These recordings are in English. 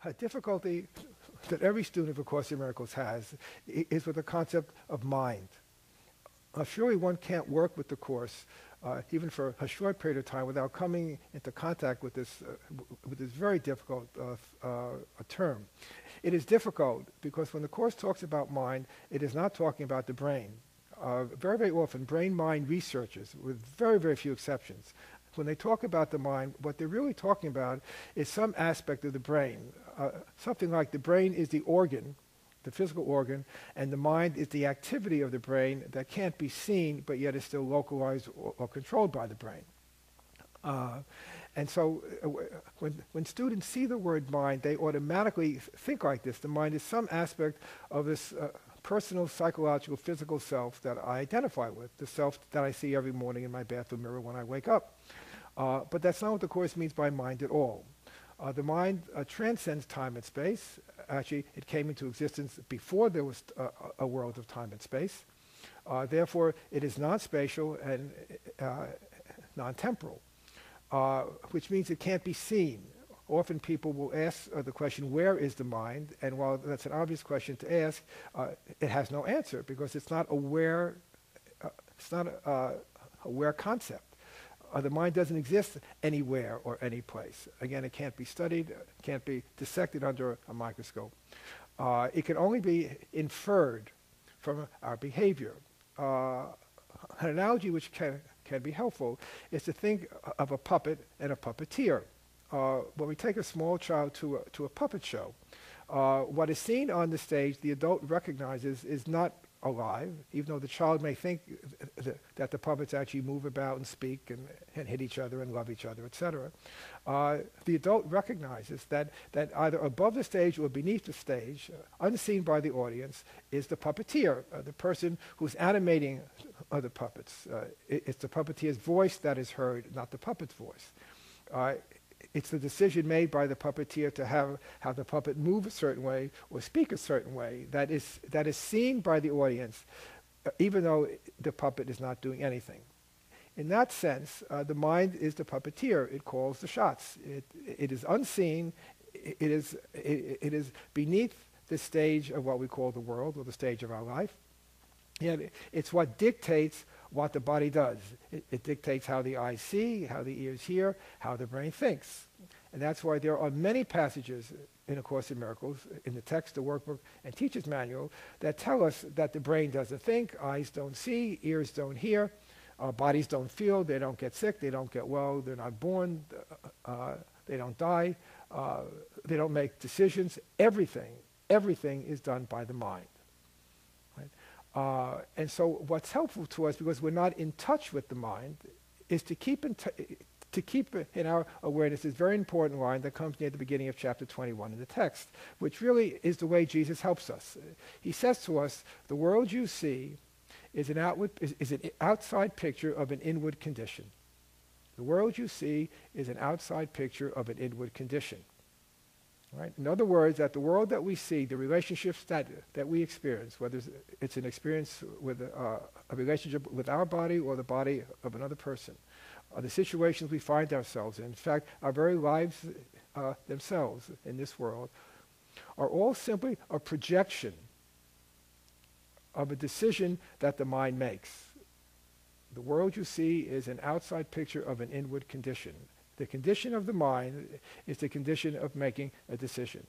A difficulty that every student of A Course in Miracles has is with the concept of mind. Surely one can't work with the Course, even for a short period of time, without coming into contact with this very difficult term. It is difficult because when the Course talks about mind, it is not talking about the brain. Very, very often, brain-mind researchers, with very, very few exceptions, when they talk about the mind, what they're really talking about is some aspect of the brain. Something like the brain is the organ, the physical organ, and the mind is the activity of the brain that can't be seen, but yet is still localized or controlled by the brain. And so when students see the word mind, they automatically think like this. The mind is some aspect of this personal, psychological, physical self that I identify with, the self that I see every morning in my bathroom mirror when I wake up. But that's not what the Course means by mind at all. The mind transcends time and space. Actually, it came into existence before there was a world of time and space. Therefore, it is non-spatial and non-temporal, which means it can't be seen. Often people will ask the question, where is the mind? And while that's an obvious question to ask, it has no answer because it's not aware. It's not a aware concept. The mind doesn't exist anywhere or any place. Again, it can't be studied, can't be dissected under a microscope. It can only be inferred from our behavior. An analogy which can be helpful is to think of a puppet and a puppeteer. When we take a small child to a puppet show, what is seen on the stage, the adult recognizes is not alive, even though the child may think that the puppets actually move about and speak and hit each other and love each other, etc. The adult recognizes that either above the stage or beneath the stage, unseen by the audience, is the puppeteer, the person who's animating the puppets. It's the puppeteer's voice that is heard, not the puppet's voice. It's the decision made by the puppeteer to have the puppet move a certain way or speak a certain way that is seen by the audience, even though the puppet is not doing anything. In that sense, the mind is the puppeteer. It calls the shots. It is unseen. It is beneath the stage of what we call the world, or the stage of our life. And it's what dictates what the body does. It dictates how the eyes see, how the ears hear, how the brain thinks. And that's why there are many passages in A Course in Miracles, in the text, the workbook, and teacher's manual, that tell us that the brain doesn't think, eyes don't see, ears don't hear, bodies don't feel, they don't get sick, they don't get well, they're not born, they don't die, they don't make decisions. Everything is done by the mind. And so what's helpful to us, because we're not in touch with the mind, is to keep in our awareness this very important line that comes near the beginning of chapter 21 in the text, which really is the way Jesus helps us. He says to us, the world you see is an outside picture of an inward condition. The world you see is an outside picture of an inward condition. Right? In other words, that the world that we see, the relationships that we experience, whether it's an experience with a relationship with our body or the body of another person, the situations we find ourselves in fact, our very lives themselves in this world, are all simply a projection of a decision that the mind makes. The world you see is an outside picture of an inward condition. The condition of the mind is the condition of making a decision.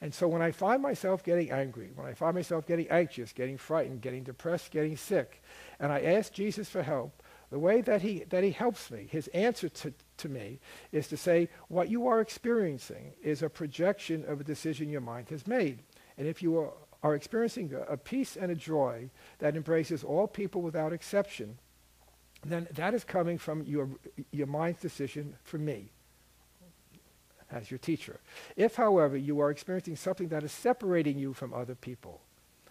And so when I find myself getting angry, when I find myself getting anxious, getting frightened, getting depressed, getting sick, and I ask Jesus for help, the way that he helps me, his answer to me, is to say, what you are experiencing is a projection of a decision your mind has made. And if you are experiencing a peace and a joy that embraces all people without exception, then that is coming from your mind's decision for me as your teacher. If, however, you are experiencing something that is separating you from other people,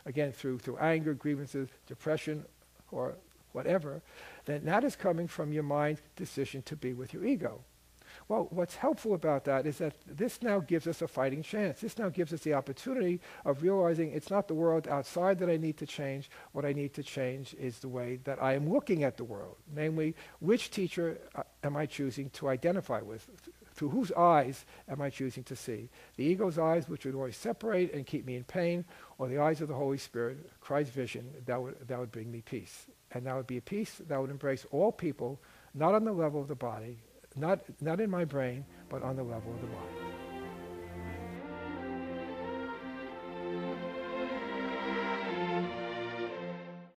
again, through anger, grievances, depression, or whatever, then that is coming from your mind's decision to be with your ego. Well, what's helpful about that is that this now gives us a fighting chance. This now gives us the opportunity of realizing it's not the world outside that I need to change. What I need to change is the way that I am looking at the world. Namely, which teacher am I choosing to identify with? through whose eyes am I choosing to see? The ego's eyes, which would always separate and keep me in pain, or the eyes of the Holy Spirit, Christ's vision, that would bring me peace. And that would be a peace that would embrace all people, not on the level of the body, not in my brain, but on the level of the mind.